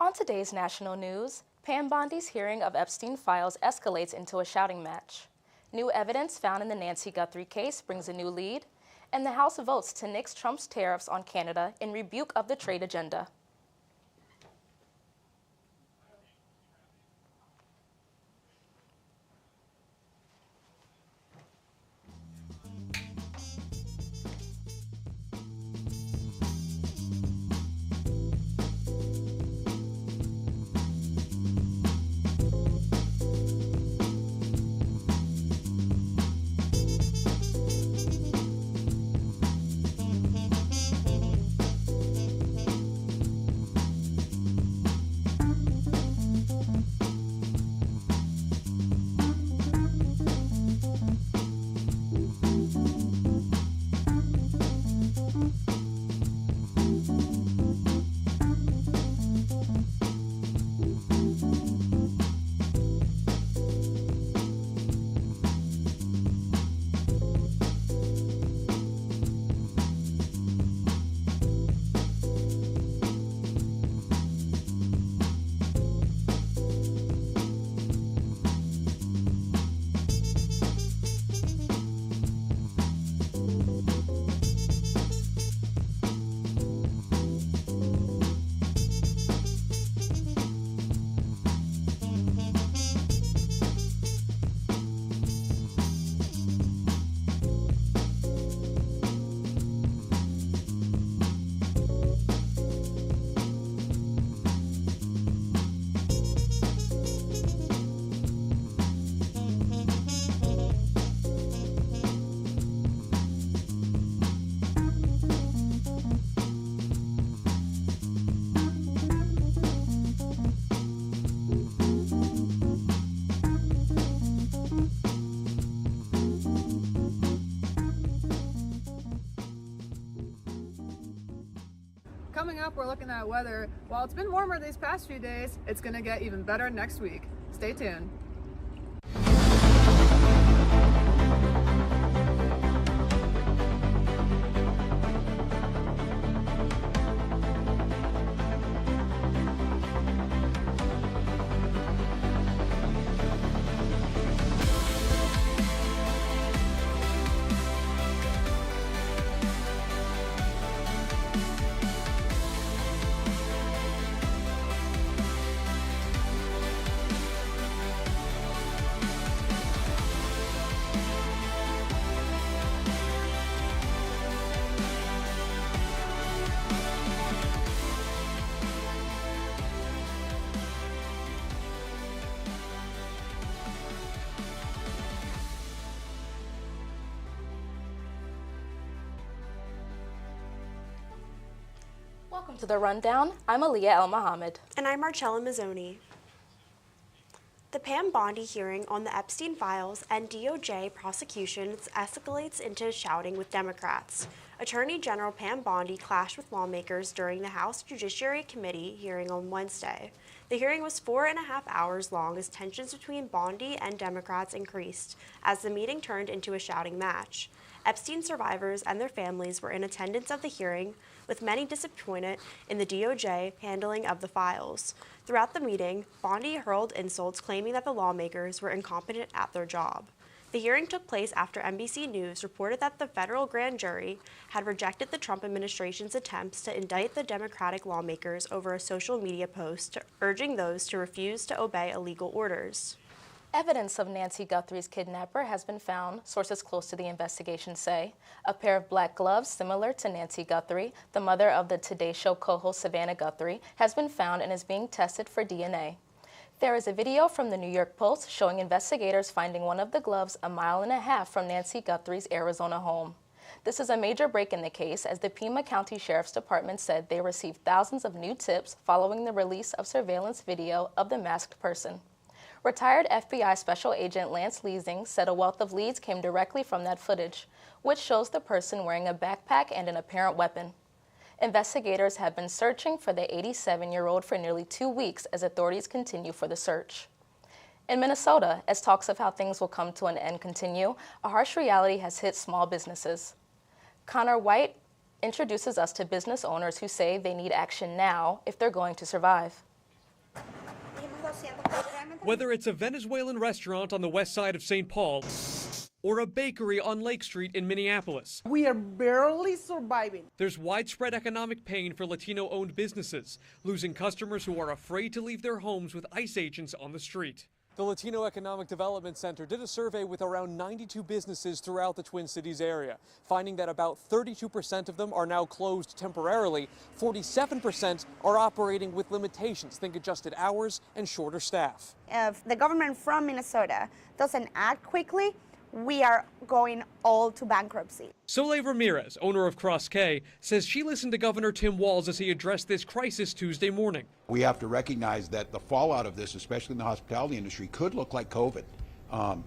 On today's national news, Pam Bondi's hearing of Epstein files escalates into a shouting match. New evidence found in the Nancy Guthrie case brings a new lead, and the House votes to nix Trump's tariffs on Canada in rebuke of the trade agenda. Coming up, we're looking at weather. While it's been warmer these past few days, it's going to get even better next week. Stay tuned. Welcome to The Rundown. I'm Aliyah El Mohammed. And I'm Marcella Mazzoni. The Pam Bondi hearing on the Epstein files and DOJ prosecutions escalates into shouting with Democrats. Attorney General Pam Bondi clashed with lawmakers during the House Judiciary Committee hearing on Wednesday. The hearing was 4.5 hours long as tensions between Bondi and Democrats increased as the meeting turned into a shouting match. Epstein survivors and their families were in attendance of the hearing, with many disappointed in the DOJ handling of the files. Throughout the meeting, Bondi hurled insults claiming that the lawmakers were incompetent at their job. The hearing took place after NBC News reported that the federal grand jury had rejected the Trump administration's attempts to indict the Democratic lawmakers over a social media post urging those to refuse to obey illegal orders. Evidence of Nancy Guthrie's kidnapper has been found, sources close to the investigation say. A pair of black gloves similar to Nancy Guthrie, the mother of the Today Show co-host Savannah Guthrie, has been found and is being tested for DNA. There is a video from the New York Post showing investigators finding one of the gloves 1.5 miles from Nancy Guthrie's Arizona home. This is a major break in the case, as the Pima County Sheriff's Department said they received thousands of new tips following the release of surveillance video of the masked person. Retired FBI Special Agent Lance Leasing said a wealth of leads came directly from that footage, which shows the person wearing a backpack and an apparent weapon. Investigators have been searching for the 87-year-old for nearly 2 weeks as authorities continue for the search. In Minnesota, as talks of how things will come to an end continue, a harsh reality has hit small businesses. Connor White introduces us to business owners who say they need action now if they're going to survive. Whether it's a Venezuelan restaurant on the west side of St. Paul or a bakery on Lake Street in Minneapolis, we are barely surviving. there's widespread economic pain for Latino-owned businesses, losing customers who are afraid to leave their homes with ICE agents on the street. The Latino Economic Development Center did a survey with around 92 businesses throughout the Twin Cities area, finding that about 32% of them are now closed temporarily. 47% are operating with limitations, think adjusted hours and shorter staff. If the government from Minnesota doesn't act quickly, we are going all to bankruptcy. Soleil Ramirez, owner of Cross K, says she listened to Governor Tim Walz as he addressed this crisis Tuesday morning. We have to recognize that the fallout of this, especially in the hospitality industry, could look like COVID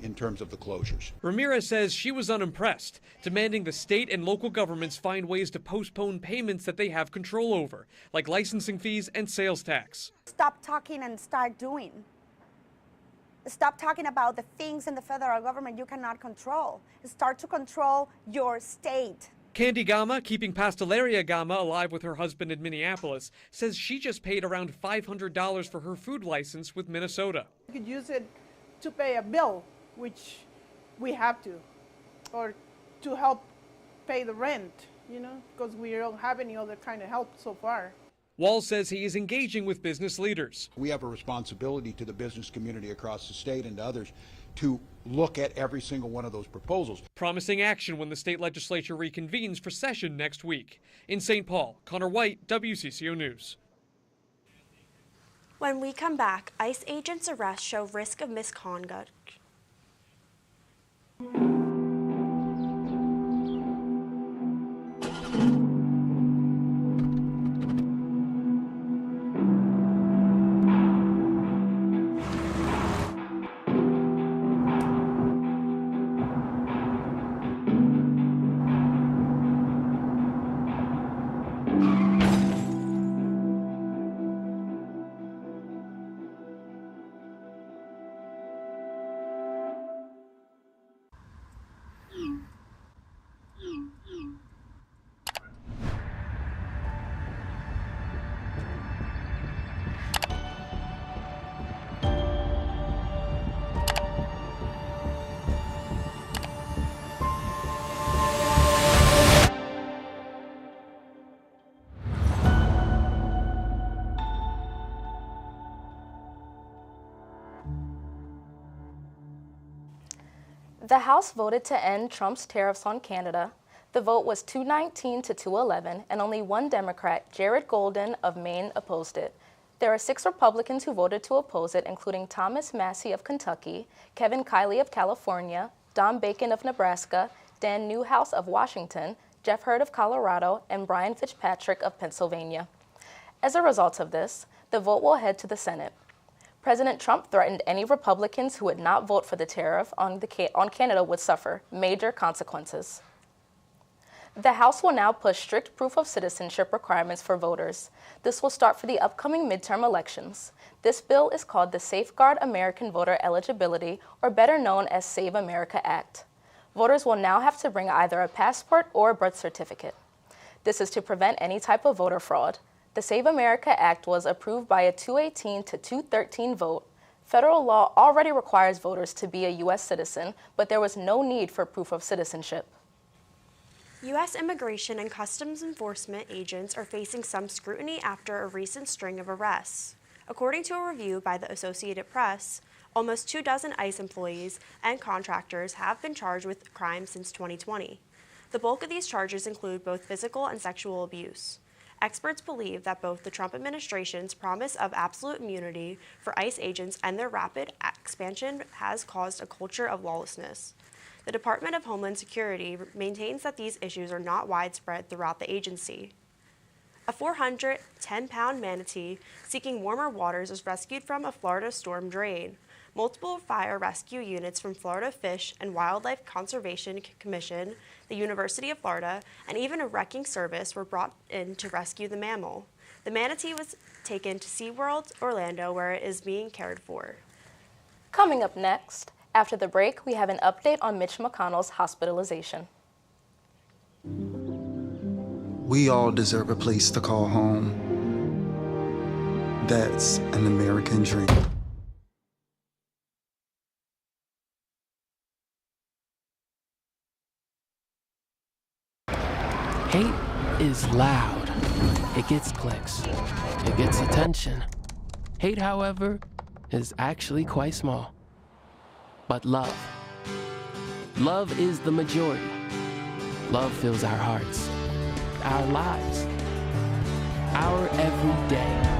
in terms of the closures. Ramirez says she was unimpressed, demanding the state and local governments find ways to postpone payments that they have control over, like licensing fees and sales tax. Stop talking and start doing. Stop talking about the things in the federal government you cannot control. Start to control your state. Candy Gama, keeping Pasteleria Gama alive with her husband in Minneapolis, says she just paid around $500 for her food license with Minnesota. You could use it to pay a bill, which we have to, or to help pay the rent, because we don't have any other kind of help so far. Walz says he is engaging with business leaders. We have a responsibility to the business community across the state and to others to look at every single one of those proposals. Promising action when the state legislature reconvenes for session next week. In St. Paul, Connor White, WCCO News. When we come back, ICE agents' arrests show risk of misconduct. The House voted to end Trump's tariffs on Canada. The vote was 219 to 211, and only one Democrat, Jared Golden of Maine, opposed it. There are 6 Republicans who voted to oppose it, including Thomas Massie of Kentucky, Kevin Kiley of California, Don Bacon of Nebraska, Dan Newhouse of Washington, Jeff Hurd of Colorado, and Brian Fitzpatrick of Pennsylvania. As a result of this, the vote will head to the Senate. President Trump threatened any Republicans who would not vote for the tariff on Canada would suffer major consequences. The House will now push strict proof of citizenship requirements for voters. This will start for the upcoming midterm elections. This bill is called the Safeguard American Voter Eligibility, or better known as Save America Act. Voters will now have to bring either a passport or a birth certificate. This is to prevent any type of voter fraud. The Save America Act was approved by a 218 to 213 vote. Federal law already requires voters to be a U.S. citizen, but there was no need for proof of citizenship. U.S. Immigration and Customs Enforcement agents are facing some scrutiny after a recent string of arrests. According to a review by the Associated Press, almost 24 ICE employees and contractors have been charged with crimes since 2020. The bulk of these charges include both physical and sexual abuse. Experts believe that both the Trump administration's promise of absolute immunity for ICE agents and their rapid expansion has caused a culture of lawlessness. The Department of Homeland Security maintains that these issues are not widespread throughout the agency. A 410-pound manatee seeking warmer waters was rescued from a Florida storm drain. Multiple fire rescue units from Florida Fish and Wildlife Conservation Commission, the University of Florida, and even a wrecking service were brought in to rescue the mammal. The manatee was taken to SeaWorld Orlando, where it is being cared for. Coming up next, after the break, we have an update on Mitch McConnell's hospitalization. We all deserve a place to call home. That's an American dream. Hate is loud. It gets clicks. It gets attention. Hate, however, is actually quite small. But love is the majority. Love fills our hearts, our lives, our everyday.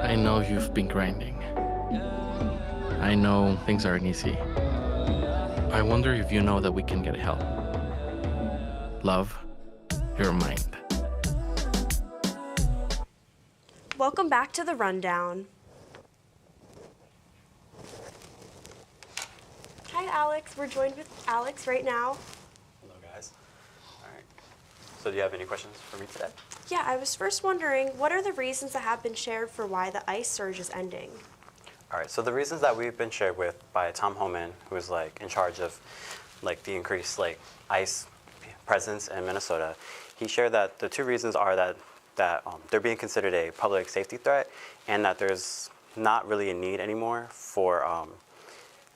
I know you've been grinding. I know things aren't easy. I wonder if you know that we can get help. Love your mind. Welcome back to the Rundown. Hi, Alex. We're joined with Alex right now. Hello, guys. All right. So do you have any questions for me today? Yeah, I was first wondering, what are the reasons that have been shared for why the ICE surge is ending? All right. So the reasons that we've been shared with by Tom Homan, who is in charge of the increased ICE presence in Minnesota, he shared that the two reasons are that they're being considered a public safety threat, and that there's not really a need anymore for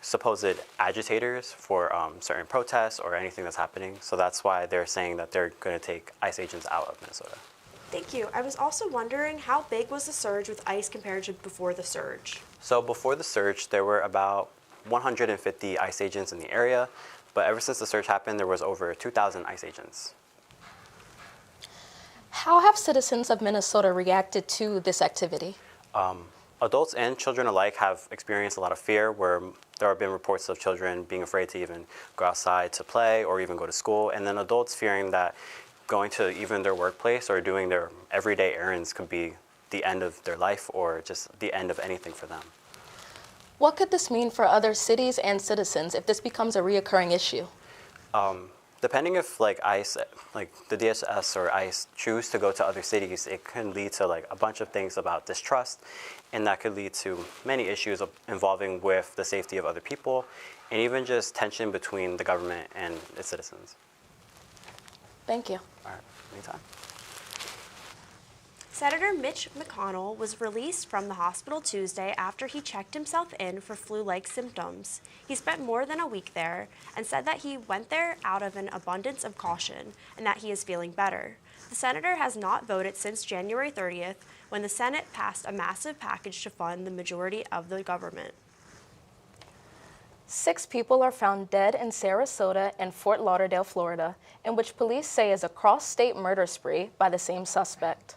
supposed agitators for certain protests or anything that's happening. So that's why they're saying that they're going to take ICE agents out of Minnesota. Thank you. I was also wondering, how big was the surge with ICE compared to before the surge? So before the surge, there were about 150 ICE agents in the area, but ever since the surge happened, there was over 2,000 ICE agents. How have citizens of Minnesota reacted to this activity? Adults and children alike have experienced a lot of fear, where there have been reports of children being afraid to even go outside to play or even go to school, and then adults fearing that going to even their workplace or doing their everyday errands could be the end of their life or just the end of anything for them. What could this mean for other cities and citizens if this becomes a reoccurring issue? Depending if ICE, the DSS or ICE choose to go to other cities, it can lead to a bunch of things about distrust, and that could lead to many issues involving with the safety of other people, and even just tension between the government and its citizens. Thank you. All right, anytime. Senator Mitch McConnell was released from the hospital Tuesday after he checked himself in for flu-like symptoms. He spent more than a week there and said that he went there out of an abundance of caution and that he is feeling better. The senator has not voted since January 30th, when the Senate passed a massive package to fund the majority of the government. 6 people are found dead in Sarasota and Fort Lauderdale, Florida, in which police say is a cross-state murder spree by the same suspect.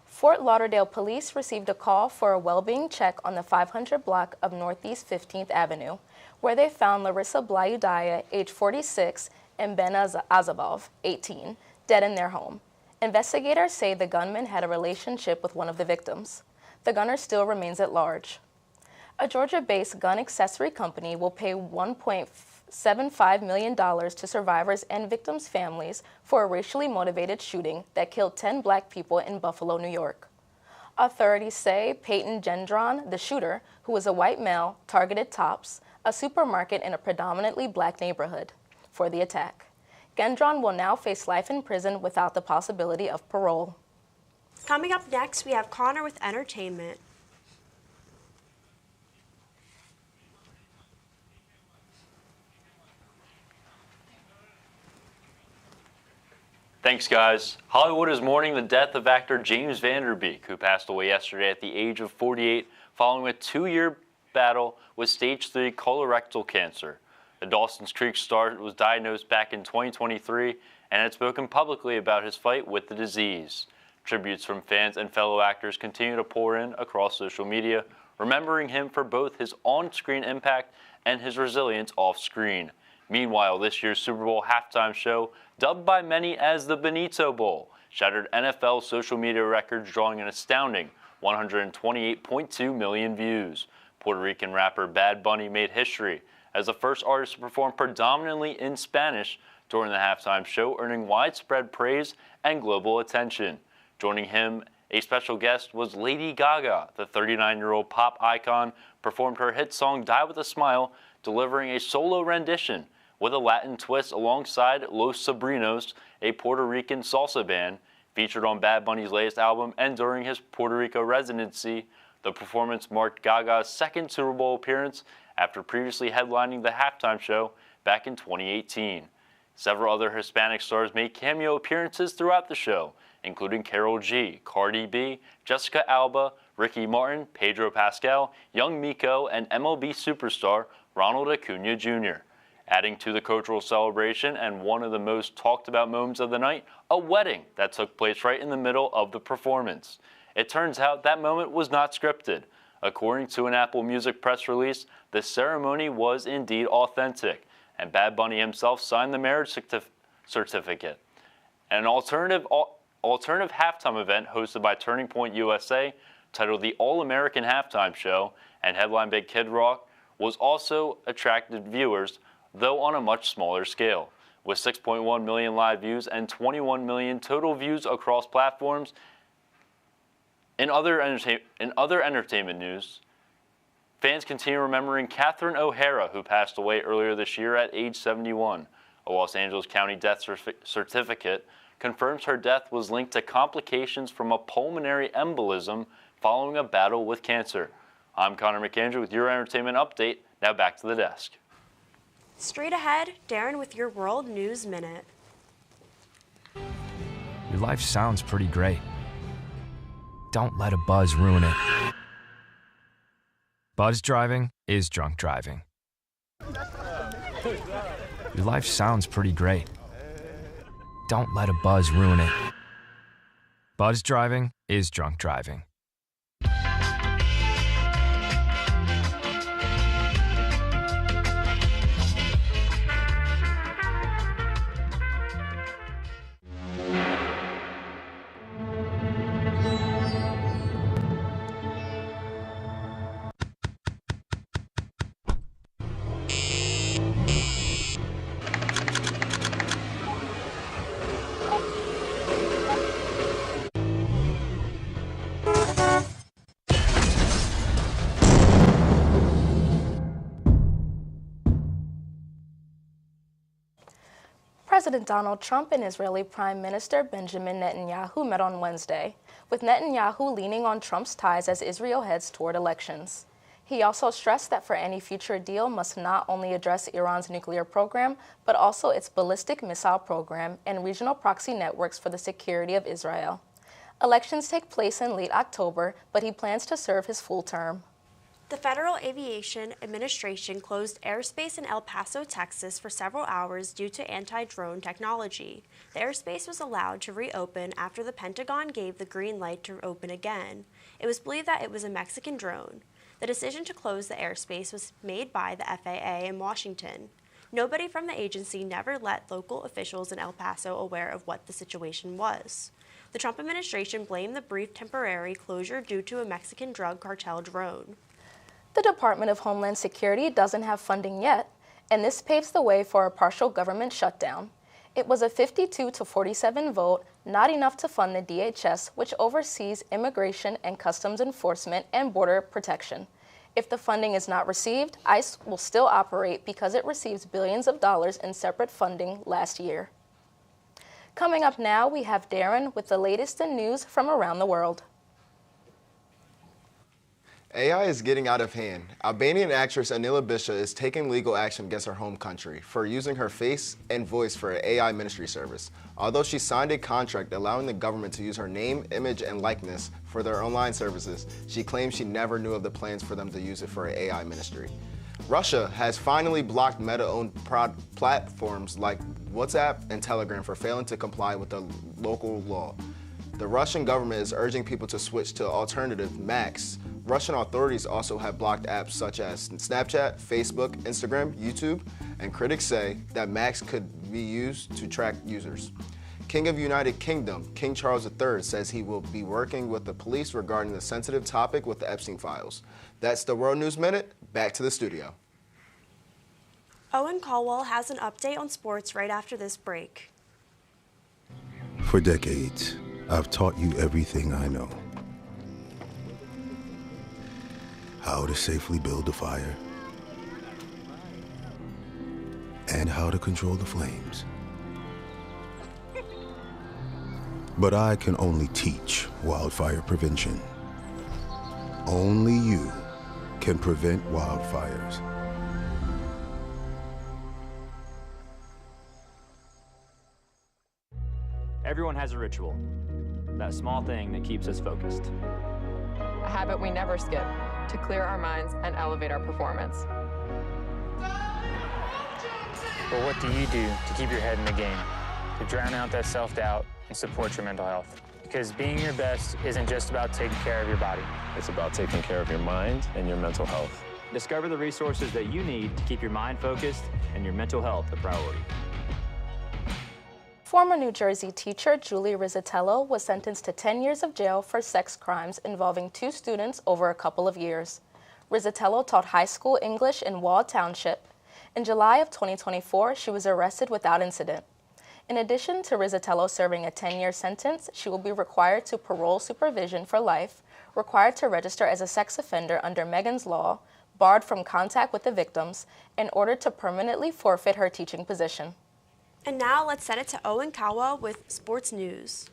Fort Lauderdale police received a call for a well-being check on the 500 block of Northeast 15th Avenue, where they found Larissa Blayudaya, age 46, and Ben Azabov, 18, dead in their home. Investigators say the gunman had a relationship with one of the victims. The gunner still remains at large. A Georgia-based gun accessory company will pay $1.75 million to survivors and victims' families for a racially motivated shooting that killed 10 black people in Buffalo, New York. Authorities say Peyton Gendron, the shooter, who was a white male, targeted Tops, a supermarket in a predominantly black neighborhood, for the attack. Gendron will now face life in prison without the possibility of parole. Coming up next, we have Connor with entertainment. Thanks, guys. Hollywood is mourning the death of actor James Van Der Beek, who passed away yesterday at the age of 48 following a 2-year battle with stage 3 colorectal cancer. The Dawson's Creek star was diagnosed back in 2023 and had spoken publicly about his fight with the disease. Tributes from fans and fellow actors continue to pour in across social media, remembering him for both his on-screen impact and his resilience off-screen. Meanwhile, this year's Super Bowl halftime show, dubbed by many as the Benito Bowl, shattered NFL social media records, drawing an astounding 128.2 million views. Puerto Rican rapper Bad Bunny made history as the first artist to perform predominantly in Spanish during the halftime show, earning widespread praise and global attention. Joining him, a special guest was Lady Gaga. The 39-year-old pop icon performed her hit song Die With a Smile delivering a solo rendition with a Latin twist alongside Los Sobrinos, a Puerto Rican salsa band featured on Bad Bunny's latest album. And during his Puerto Rico residency, the performance marked Gaga's second Super Bowl appearance after previously headlining the halftime show back in 2018. Several other Hispanic stars made cameo appearances throughout the show, including Karol G, Cardi B, Jessica Alba, Ricky Martin, Pedro Pascal, Young Miko, and MLB superstar Ronald Acuna Jr. Adding to the cultural celebration and one of the most talked about moments of the night, a wedding that took place right in the middle of the performance. It turns out that moment was not scripted. According to an Apple Music press release, the ceremony was indeed authentic, and Bad Bunny himself signed the marriage certificate. An alternative halftime event hosted by Turning Point USA, titled the All-American Halftime Show and headlined by Kid Rock, was also attracted viewers, though on a much smaller scale. With 6.1 million live views and 21 million total views across platforms. In other entertainment news, fans continue remembering Catherine O'Hara, who passed away earlier this year at age 71. A Los Angeles County death certificate confirms her death was linked to complications from a pulmonary embolism following a battle with cancer. I'm Connor McAndrew with your entertainment update. Now back to the desk. Straight ahead, Darren with your World News Minute. Your life sounds pretty great. Don't let a buzz ruin it. Buzz driving is drunk driving. Your life sounds pretty great. Don't let a buzz ruin it. Buzz driving is drunk driving. President Donald Trump and Israeli Prime Minister Benjamin Netanyahu met on Wednesday, with Netanyahu leaning on Trump's ties as Israel heads toward elections. He also stressed that for any future deal must not only address Iran's nuclear program, but also its ballistic missile program and regional proxy networks for the security of Israel. Elections take place in late October, but he plans to serve his full term. The Federal Aviation Administration closed airspace in El Paso, Texas for several hours due to anti-drone technology. The airspace was allowed to reopen after the Pentagon gave the green light to open again. It was believed that it was a Mexican drone. The decision to close the airspace was made by the FAA in Washington. Nobody from the agency never let local officials in El Paso aware of what the situation was. The Trump administration blamed the brief temporary closure due to a Mexican drug cartel drone. The Department of Homeland Security doesn't have funding yet, and this paves the way for a partial government shutdown. It was a 52-47 vote, not enough to fund the DHS, which oversees immigration and customs enforcement and border protection. If the funding is not received, ICE will still operate because it receives billions of dollars in separate funding last year. Coming up now, we have Darren with the latest in news from around the world. AI is getting out of hand. Albanian actress Anila Bisha is taking legal action against her home country for using her face and voice for an AI ministry service. Although she signed a contract allowing the government to use her name, image, and likeness for their online services, she claims she never knew of the plans for them to use it for an AI ministry. Russia has finally blocked Meta-owned platforms like WhatsApp and Telegram for failing to comply with the local law. The Russian government is urging people to switch to alternative Max. Russian authorities also have blocked apps such as Snapchat, Facebook, Instagram, YouTube, and critics say that Max could be used to track users. King of United Kingdom, King Charles III, says he will be working with the police regarding the sensitive topic with the Epstein files. That's the World News Minute. Back to the studio. Owen Caldwell has an update on sports right after this break. For decades, I've taught you everything I know. How to safely build a fire, and how to control the flames. But I can only teach wildfire prevention. Only you can prevent wildfires. Everyone has a ritual, that small thing that keeps us focused. A habit we never skip to clear our minds and elevate our performance. But what do you do to keep your head in the game, to drown out that self-doubt and support your mental health? Because being your best isn't just about taking care of your body. It's about taking care of your mind and your mental health. Discover the resources that you need to keep your mind focused and your mental health a priority. Former New Jersey teacher Julie Rizzatello was sentenced to 10 years of jail for sex crimes involving 2 students over a couple of years. Rizzatello taught high school English in Wall Township. In July of 2024, she was arrested without incident. In addition to Rizzatello serving a 10-year sentence, she will be required to parole supervision for life, required to register as a sex offender under Megan's Law, barred from contact with the victims, and ordered to permanently forfeit her teaching position. And now let's send it to Owen Kawa with sports news.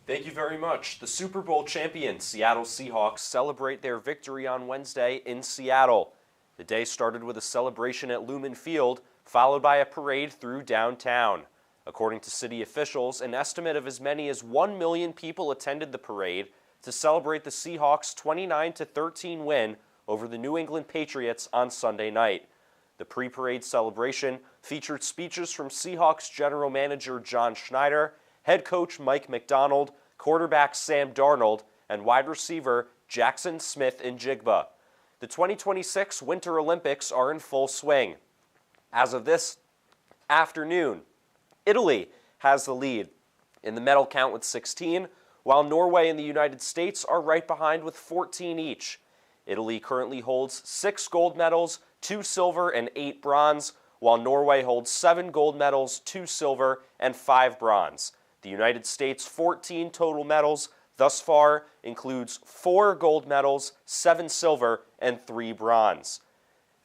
Thank you very much. The Super Bowl champion Seattle Seahawks celebrate their victory on Wednesday in Seattle. The day started with a celebration at Lumen Field, followed by a parade through downtown. According to city officials, an estimate of as many as 1 million people attended the parade to celebrate the Seahawks' 29-13 win over the New England Patriots on Sunday night. The pre-parade celebration featured speeches from Seahawks general manager John Schneider, head coach Mike McDonald, quarterback Sam Darnold, and wide receiver Jackson Smith-Njigba. The 2026 Winter Olympics are in full swing. As of this afternoon, Italy has the lead in the medal count with 16, while Norway and the United States are right behind with 14 each. Italy currently holds 6 gold medals, 2 silver, and 8 bronze, while Norway holds 7 gold medals, 2 silver, and 5 bronze. The United States' 14 total medals thus far includes 4 gold medals, 7 silver, and 3 bronze.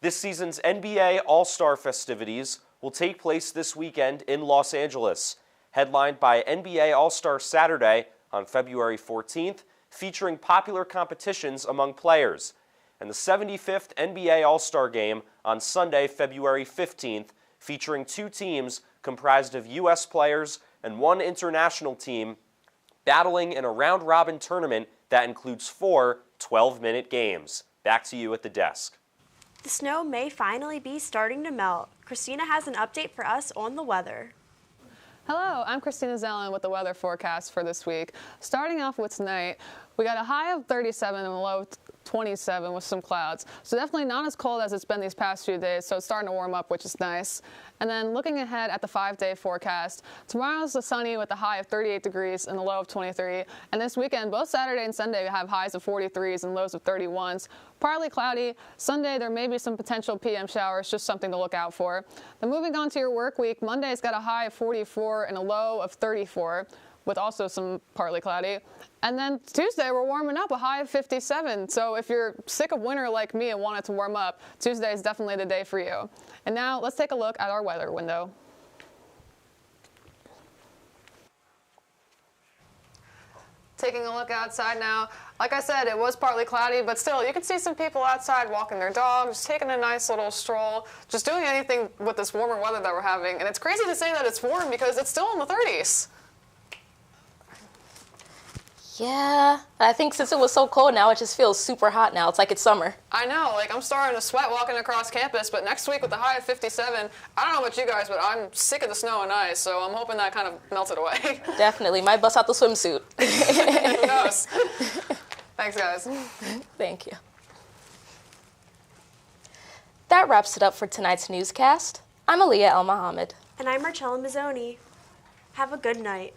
This season's NBA All-Star festivities will take place this weekend in Los Angeles, headlined by NBA All-Star Saturday on February 14th, featuring popular competitions among players, and the 75th NBA All-Star Game on Sunday, February 15th, featuring 2 teams comprised of U.S. players and 1 international team battling in a round-robin tournament that includes 4 12-minute games. Back to you at the desk. The snow may finally be starting to melt. Christina has an update for us on the weather. Hello, I'm Christina Zellen with the weather forecast for this week. Starting off with tonight, we got a high of 37 and a low of 27 with some clouds. So definitely not as cold as it's been these past few days, so it's starting to warm up, which is nice. And then looking ahead at the 5-day forecast, tomorrow's sunny with a high of 38 degrees and a low of 23. And this weekend, both Saturday and Sunday, we have highs of 43s and lows of 31s. Partly cloudy. Sunday, there may be some potential PM showers, just something to look out for. Then moving on to your work week, Monday's got a high of 44 and a low of 34. With also some partly cloudy. And then Tuesday, we're warming up, a high of 57. So if you're sick of winter like me and want it to warm up, Tuesday is definitely the day for you. And now let's take a look at our weather window. Taking a look outside now. Like I said, it was partly cloudy, but still, you can see some people outside walking their dogs, taking a nice little stroll, just doing anything with this warmer weather that we're having. And it's crazy to say that it's warm because it's still in the 30s. Yeah, I think since it was so cold now, it just feels super hot now. It's like it's summer. I know, like I'm starting to sweat walking across campus, but next week with the high of 57, I don't know about you guys, but I'm sick of the snow and ice, so I'm hoping that kind of melts it away. Definitely. Might bust out the swimsuit. Who knows? Thanks, guys. Thank you. That wraps it up for tonight's newscast. I'm Aliyah El Mohammed. And I'm Marcella Mazzoni. Have a good night.